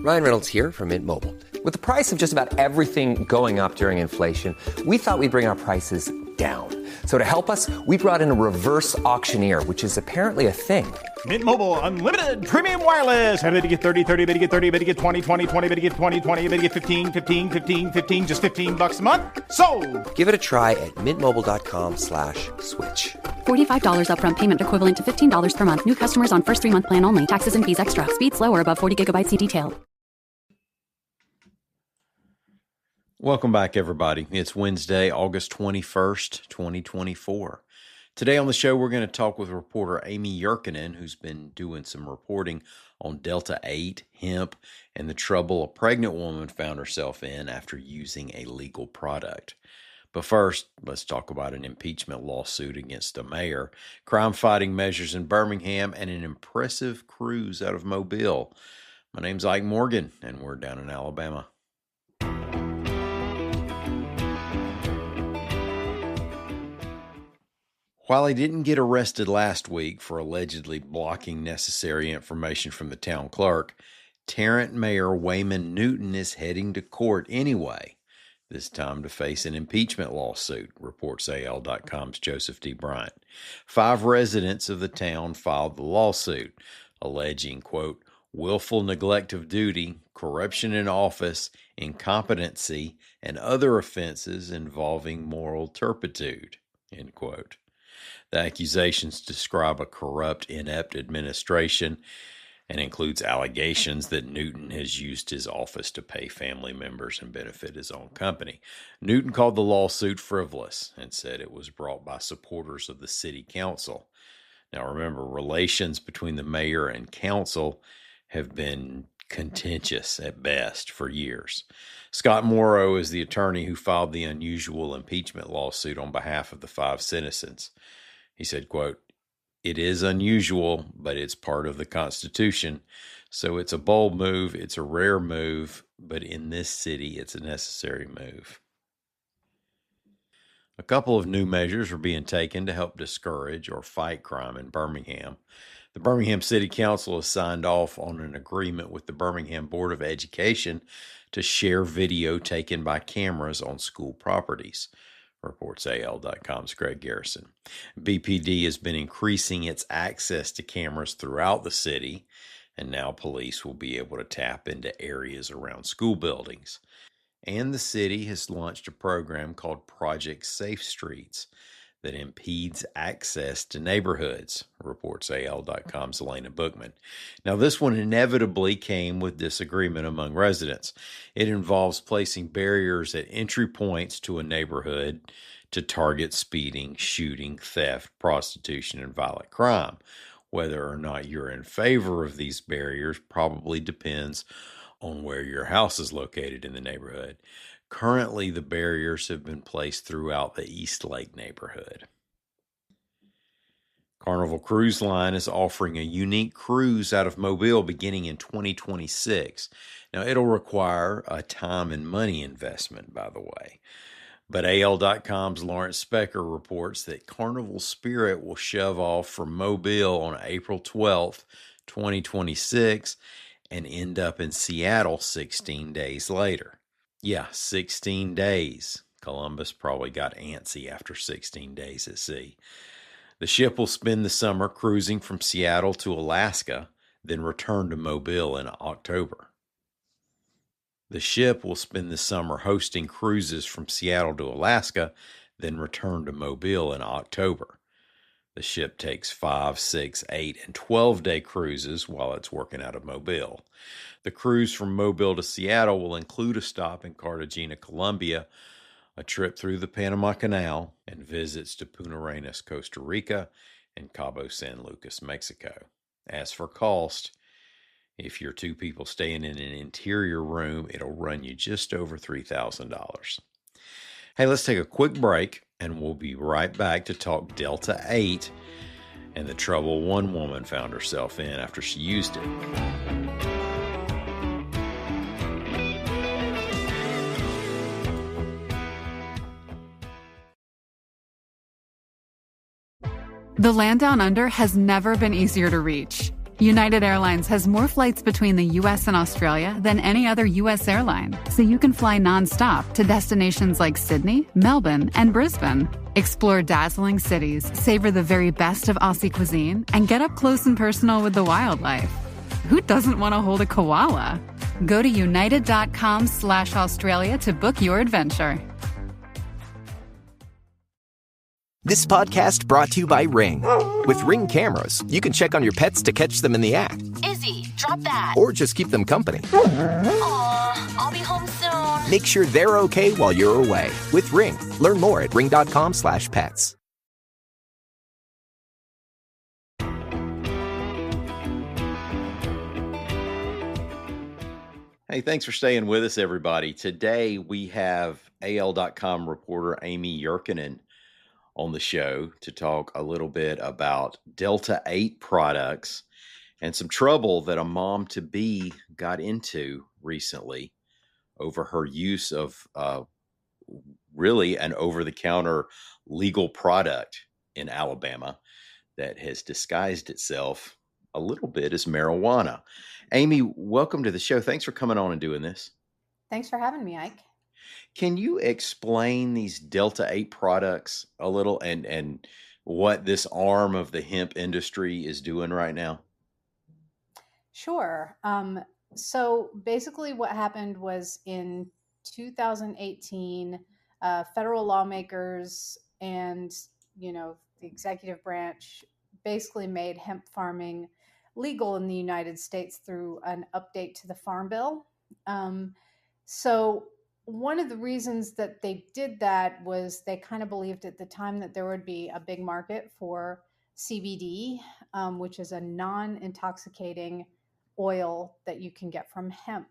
Ryan Reynolds here from Mint Mobile. With the price of just about everything going up during inflation, we thought we'd bring our prices down. So to help us, we brought in a reverse auctioneer, which is apparently a thing. Mint Mobile Unlimited Premium Wireless. How to get 30, 30, bit to get 30, bit to get 20, 20, 20, bit to get 20, 20, bit to get 15, 15, 15, 15, just $15 a month? Sold! Give it a try at mintmobile.com/switch. $45 upfront payment equivalent to $15 per month. New customers on first 3-month plan only. Taxes and fees extra. Speed slower above 40 gigabytes. See detail. Welcome back, everybody. It's Wednesday, August 21st, 2024. Today on the show, we're going to talk with reporter Amy Yurkanin, who's been doing some reporting on Delta 8, hemp, and the trouble a pregnant woman found herself in after using a legal product. But first, let's talk about an impeachment lawsuit against the mayor, crime-fighting measures in Birmingham, and an impressive cruise out of Mobile. My name's Ike Morgan, and we're down in Alabama. While he didn't get arrested last week for allegedly blocking necessary information from the town clerk, Tarrant Mayor Wayman Newton is heading to court anyway, this time to face an impeachment lawsuit, reports AL.com's Joseph D. Bryant. 5 residents of the town filed the lawsuit, alleging, quote, willful neglect of duty, corruption in office, incompetency, and other offenses involving moral turpitude, end quote. The accusations describe a corrupt, inept administration and includes allegations that Newton has used his office to pay family members and benefit his own company. Newton called the lawsuit frivolous and said it was brought by supporters of the city council. Now remember, relations between the mayor and council have been contentious at best for years. Scott Morrow is the attorney who filed the unusual impeachment lawsuit on behalf of the 5 citizens. He said, quote, it is unusual, but it's part of the Constitution. So it's a bold move. It's a rare move, but in this city, it's a necessary move. A couple of new measures are being taken to help discourage or fight crime in Birmingham. The Birmingham City Council has signed off on an agreement with the Birmingham Board of Education to share video taken by cameras on school properties, reports AL.com's Greg Garrison. BPD has been increasing its access to cameras throughout the city, and now police will be able to tap into areas around school buildings. And the city has launched a program called Project Safe Streets that impedes access to neighborhoods, reports AL.com's Elena Bookman. Now, this one inevitably came with disagreement among residents. It involves placing barriers at entry points to a neighborhood to target speeding, shooting, theft, prostitution, and violent crime. Whether or not you're in favor of these barriers probably depends on where your house is located in the neighborhood. Currently, the barriers have been placed throughout the East Lake neighborhood. Carnival Cruise Line is offering a unique cruise out of Mobile beginning in 2026. Now, it'll require a time and money investment, by the way. But AL.com's Lawrence Specker reports that Carnival Spirit will shove off from Mobile on April 12th, 2026, and end up in Seattle 16 days later. Yeah, 16 days. Columbus probably got antsy after 16 days at sea. The ship will spend the summer cruising from Seattle to Alaska, then return to Mobile in October. The ship will spend the summer hosting cruises from Seattle to Alaska, then return to Mobile in October. The ship takes 5, 6, 8, and 12-day cruises while it's working out of Mobile. The cruise from Mobile to Seattle will include a stop in Cartagena, Colombia, a trip through the Panama Canal, and visits to Punta Arenas, Costa Rica, and Cabo San Lucas, Mexico. As for cost, if you're 2 people staying in an interior room, it'll run you just over $3,000. Hey, let's take a quick break, and we'll be right back to talk Delta 8 and the trouble one woman found herself in after she used it. The land down under has never been easier to reach. United Airlines has more flights between the U.S. and Australia than any other U.S. airline, so you can fly nonstop to destinations like Sydney, Melbourne, and Brisbane. Explore dazzling cities, savor the very best of Aussie cuisine, and get up close and personal with the wildlife. Who doesn't want to hold a koala? Go to united.com/Australia to book your adventure. This podcast brought to you by Ring. With Ring cameras, you can check on your pets to catch them in the act. Izzy, drop that. Or just keep them company. Aw, I'll be home soon. Make sure they're okay while you're away. With Ring. Learn more at ring.com/pets. Hey, thanks for staying with us, everybody. Today we have AL.com reporter Amy Yurkanin on the show to talk a little bit about Delta 8 products and some trouble that a mom-to-be got into recently over her use of really an over-the-counter legal product in Alabama that has disguised itself a little bit as marijuana. Amy, welcome to the show. Thanks for coming on and doing this. Thanks for having me, Ike. Can you explain these Delta 8 products a little and what this arm of the hemp industry is doing right now? Sure. So basically what happened was in 2018, federal lawmakers and, the executive branch basically made hemp farming legal in the United States through an update to the Farm Bill. So one of the reasons that they did that was they kind of believed at the time that there would be a big market for CBD, which is a non-intoxicating oil that you can get from hemp.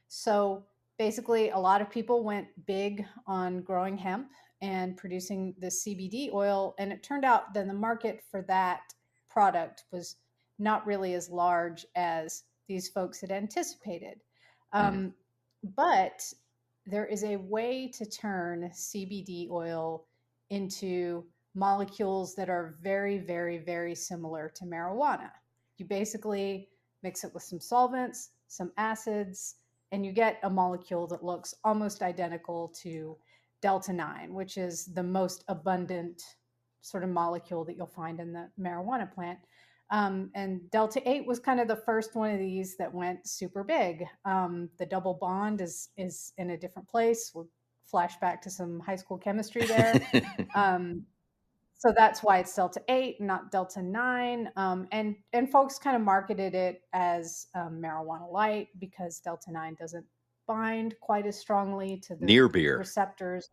So basically, a lot of people went big on growing hemp and producing the CBD oil, and it turned out that the market for that product was not really as large as these folks had anticipated. But there is a way to turn CBD oil into molecules that are very, very, very similar to marijuana. You basically mix it with some solvents, some acids, and you get a molecule that looks almost identical to Delta-9, which is the most abundant sort of molecule that you'll find in the marijuana plant. And Delta-8 was kind of the first one of these that went super big. The double bond is in a different place. We'll flash back to some high school chemistry there. So that's why it's Delta-8, not Delta-9. And folks kind of marketed it as marijuana light because Delta-9 doesn't bind quite as strongly to the Near beer receptors.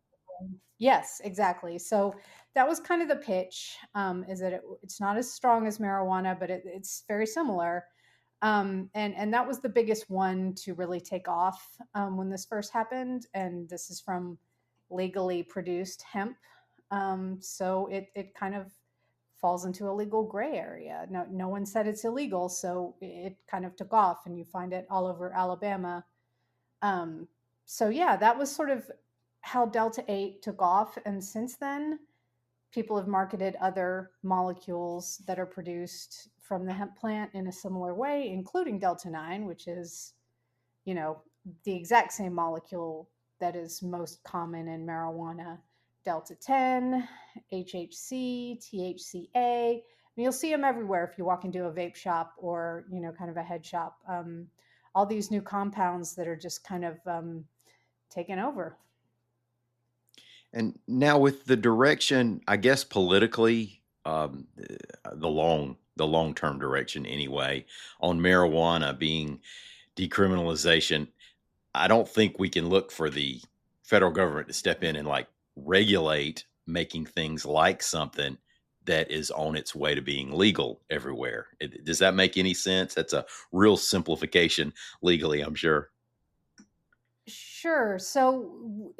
Yes, exactly. So that was kind of the pitch, is that it's not as strong as marijuana, but it's very similar. And that was the biggest one to really take off when this first happened. And this is from legally produced hemp. So it kind of falls into a legal gray area. No one said it's illegal, so it kind of took off, and you find it all over Alabama. So yeah, that was sort of how Delta-8 took off. And since then, people have marketed other molecules that are produced from the hemp plant in a similar way, including Delta-9, which is, the exact same molecule that is most common in marijuana. Delta-10, HHC, THCA. And you'll see them everywhere if you walk into a vape shop or, kind of a head shop. All these new compounds that are just kind of taken over. And now with the direction, I guess politically, the long-term direction anyway, on marijuana being decriminalization, I don't think we can look for the federal government to step in and regulate making things like something that is on its way to being legal everywhere. Does that make any sense? That's a real simplification legally, I'm sure. Sure. So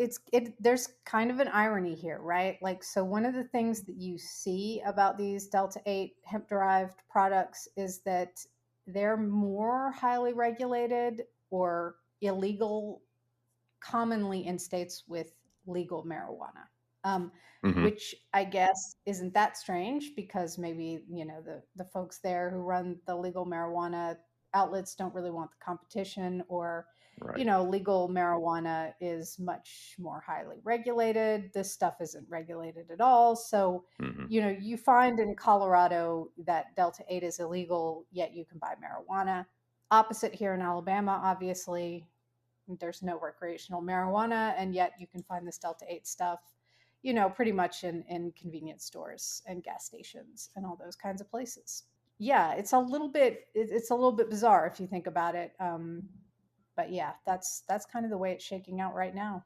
there's kind of an irony here, right? So one of the things that you see about these Delta-8 hemp-derived products is that they're more highly regulated or illegal commonly in states with legal marijuana. Hmm. which I guess isn't that strange because maybe, the folks there who run the legal marijuana outlets don't really want the competition, or, Right. legal marijuana is much more highly regulated. This stuff isn't regulated at all. So, Hmm. you find in Colorado that Delta 8 is illegal, yet you can buy marijuana. Opposite here in Alabama, obviously, there's no recreational marijuana, and yet you can find this Delta 8 stuff, pretty much in convenience stores and gas stations and all those kinds of places. Yeah, it's a little bit bizarre if you think about it. But yeah, that's kind of the way it's shaking out right now.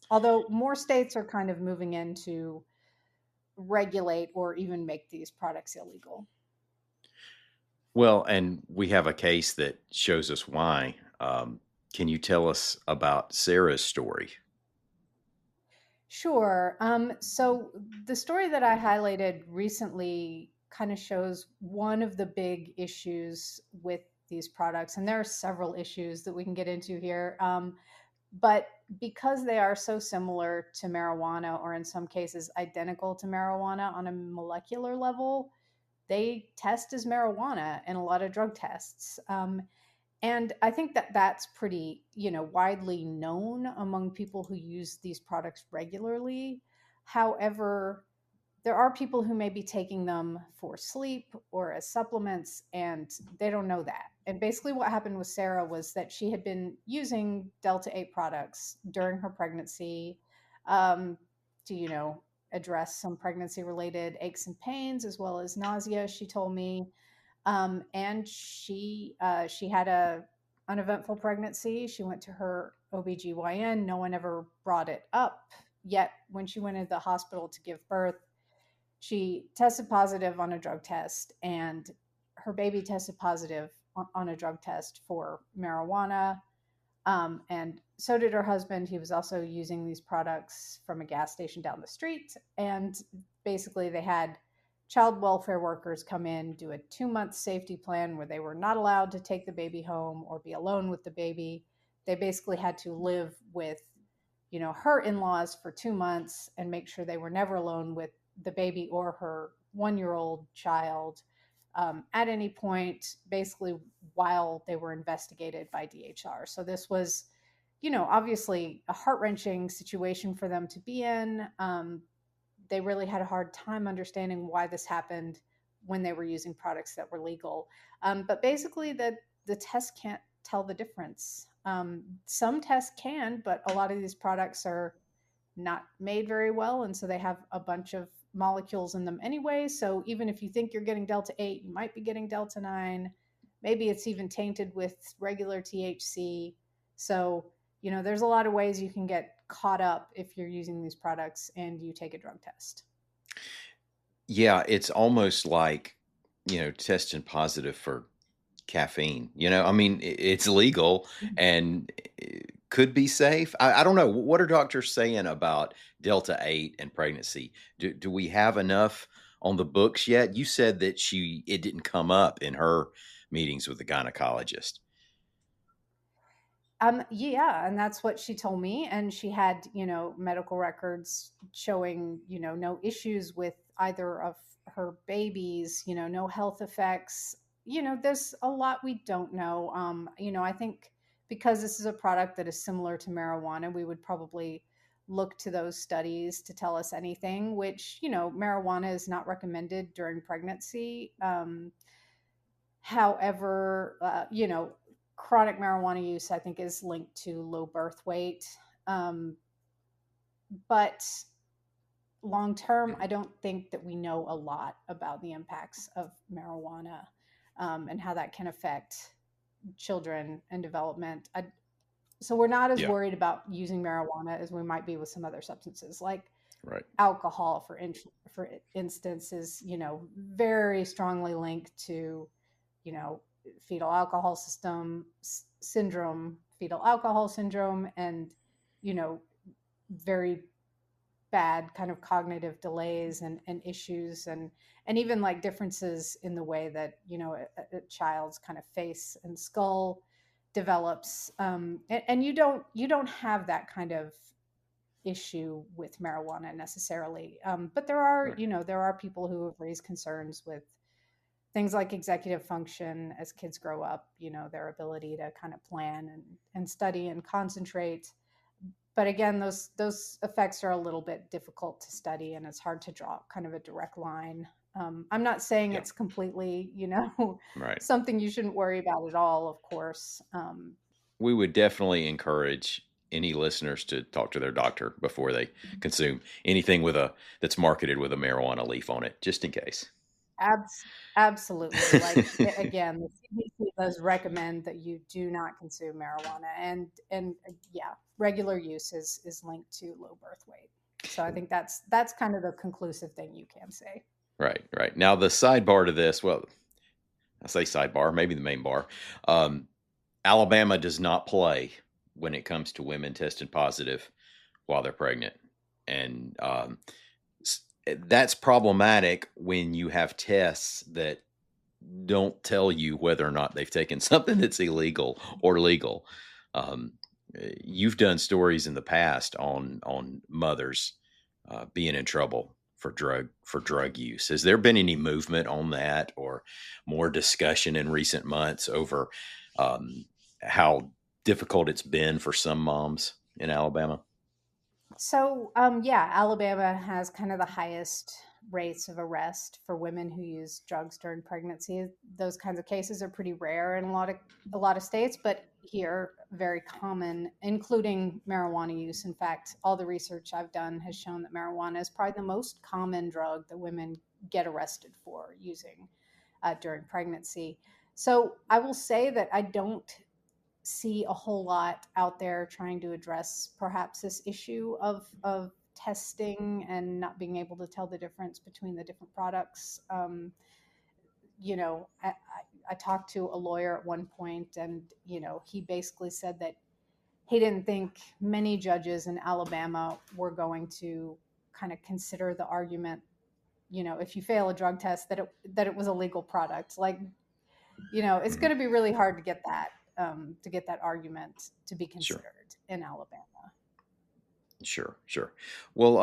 Although more states are kind of moving in to regulate or even make these products illegal. Well, and we have a case that shows us why. Can you tell us about Sarah's story? Sure. So the story that I highlighted recently kind of shows one of the big issues with these products, and there are several issues that we can get into here. But because they are so similar to marijuana, or in some cases identical to marijuana on a molecular level, they test as marijuana in a lot of drug tests. And I think that that's pretty, widely known among people who use these products regularly. However, there are people who may be taking them for sleep or as supplements, and they don't know that. And basically, what happened with Sarah was that she had been using Delta 8 products during her pregnancy, to, address some pregnancy related aches and pains as well as nausea, she told me. And she had a uneventful pregnancy. She went to her OBGYN. No one ever brought it up. Yet when she went into the hospital to give birth, she tested positive on a drug test, and her baby tested positive on a drug test for marijuana. And so did her husband. He was also using these products from a gas station down the street. And basically, they had child welfare workers come in, do a 2-month safety plan where they were not allowed to take the baby home or be alone with the baby. They basically had to live with, her in-laws for 2 months and make sure they were never alone with the baby or her 1-year-old child, at any point, basically while they were investigated by DHR. So this was, obviously a heart-wrenching situation for them to be in. They really had a hard time understanding why this happened when they were using products that were legal. But basically, the test can't tell the difference. Some tests can, but a lot of these products are not made very well, and so they have a bunch of molecules in them anyway. So even if you think you're getting Delta 8, you might be getting Delta 9. Maybe it's even tainted with regular THC. So, there's a lot of ways you can get caught up if you're using these products and you take a drug test. Yeah, it's almost like, testing positive for caffeine. I mean, it's legal and it could be safe. I don't know. What are doctors saying about Delta 8 and pregnancy? Do we have enough on the books yet? You said that it didn't come up in her meetings with the gynecologist. Yeah, and that's what she told me. And she had, medical records showing, no issues with either of her babies, no health effects. There's a lot we don't know. I think because this is a product that is similar to marijuana, we would probably look to those studies to tell us anything, which, marijuana is not recommended during pregnancy. However, chronic marijuana use, I think, is linked to low birth weight. But long term, I don't think that we know a lot about the impacts of marijuana, and how that can affect children and development. So we're not as Yeah. worried about using marijuana as we might be with some other substances, like Right. alcohol, for instance, is, very strongly linked to, fetal alcohol syndrome, fetal alcohol syndrome, and, very bad kind of cognitive delays and issues, and even like differences in the way that, a child's kind of face and skull develops. And you don't have that kind of issue with marijuana necessarily. But there are, Right. there are people who have raised concerns with things like executive function as kids grow up, their ability to kind of plan and study and concentrate. But again, those effects are a little bit difficult to study, and it's hard to draw kind of a direct line. I'm not saying Yeah. it's completely, Right. something you shouldn't worry about at all, of course. We would definitely encourage any listeners to talk to their doctor before they consume anything that's marketed with a marijuana leaf on it, just in case. Absolutely. Like again, the CDC does recommend that you do not consume marijuana, and yeah, regular use is linked to low birth weight. So I think that's kind of the conclusive thing you can say. Right, right. Now the sidebar to this, well, I say sidebar, maybe the main bar. Um, Alabama does not play when it comes to women testing positive while they're pregnant, and that's problematic when you have tests that don't tell you whether or not they've taken something that's illegal or legal. Um, you've done stories in the past on mothers being in trouble for drug use. Has there been any movement on that, or more discussion in recent months over um, how difficult it's been for some moms in Alabama? So, yeah, Alabama has kind of the highest rates of arrest for women who use drugs during pregnancy. Those kinds of cases are pretty rare in a lot of states, but here very common, including marijuana use. In fact, all the research I've done has shown that marijuana is probably the most common drug that women get arrested for using during pregnancy. So, I will say that I don't see a whole lot out there trying to address perhaps this issue of testing and not being able to tell the difference between the different products. I talked to a lawyer at one point, and he basically said that he didn't think many judges in Alabama were going to kind of consider the argument, if you fail a drug test, that it was a legal product. Like, it's Mhm. going to be really hard to get that argument to be Sure. considered in Alabama. Sure, sure. Well,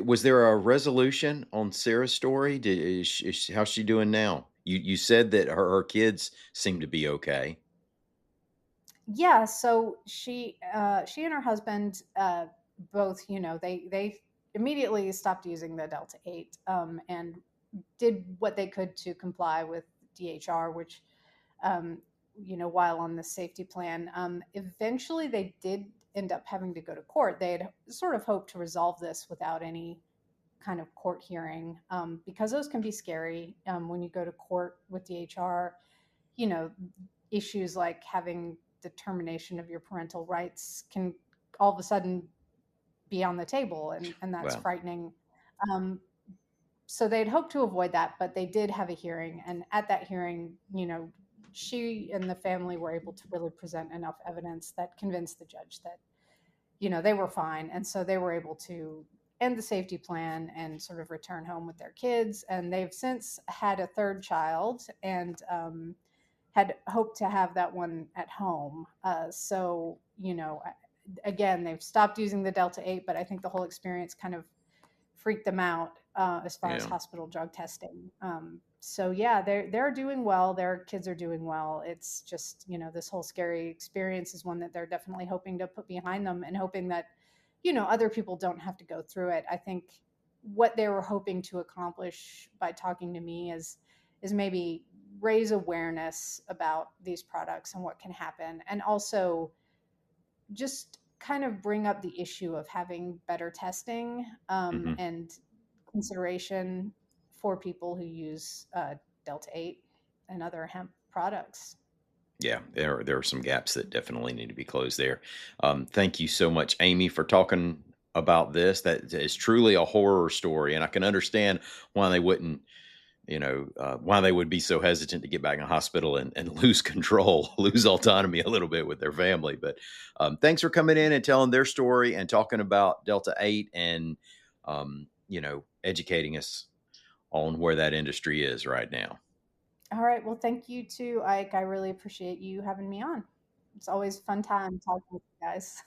was there a resolution on Sarah's story? How's she doing now? You said that her kids seem to be okay. Yeah, so she and her husband both, they immediately stopped using the Delta 8, and did what they could to comply with DHR, which um, while on the safety plan. Eventually, they did end up having to go to court. They had sort of hoped to resolve this without any kind of court hearing, because those can be scary when you go to court with DHR. You know, issues like having the termination of your parental rights can all of a sudden be on the table, and that's Well, frightening. Um, so they'd hoped to avoid that, but they did have a hearing, and at that hearing, she and the family were able to really present enough evidence that convinced the judge that they were fine, and so they were able to end the safety plan and sort of return home with their kids. And they've since had a third child, and had hoped to have that one at home. So again, they've stopped using the Delta 8, but I think the whole experience kind of freaked them out as far as yeah, hospital drug testing. So yeah, they're doing well. Their kids are doing well. It's just this whole scary experience is one that they're definitely hoping to put behind them, and hoping that other people don't have to go through it. I think what they were hoping to accomplish by talking to me is maybe raise awareness about these products and what can happen, and also just kind of bring up the issue of having better testing, hmm, and consideration for people who use Delta 8 and other hemp products. yeah. There are some gaps that definitely need to be closed there. Thank you so much, Amy, for talking about this. That is truly a horror story, and I can understand why they wouldn't. Why they would be so hesitant to get back in a hospital and lose control, lose autonomy a little bit with their family. But thanks for coming in and telling their story and talking about Delta 8 and, educating us on where that industry is right now. All right. Well, thank you too, Ike. I really appreciate you having me on. It's always a fun time talking with you guys.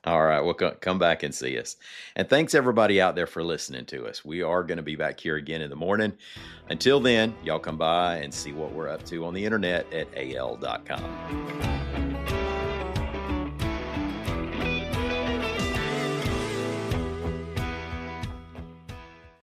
All right. Well, come back and see us. And thanks everybody out there for listening to us. We are going to be back here again in the morning. Until then, y'all come by and see what we're up to on the internet at al.com.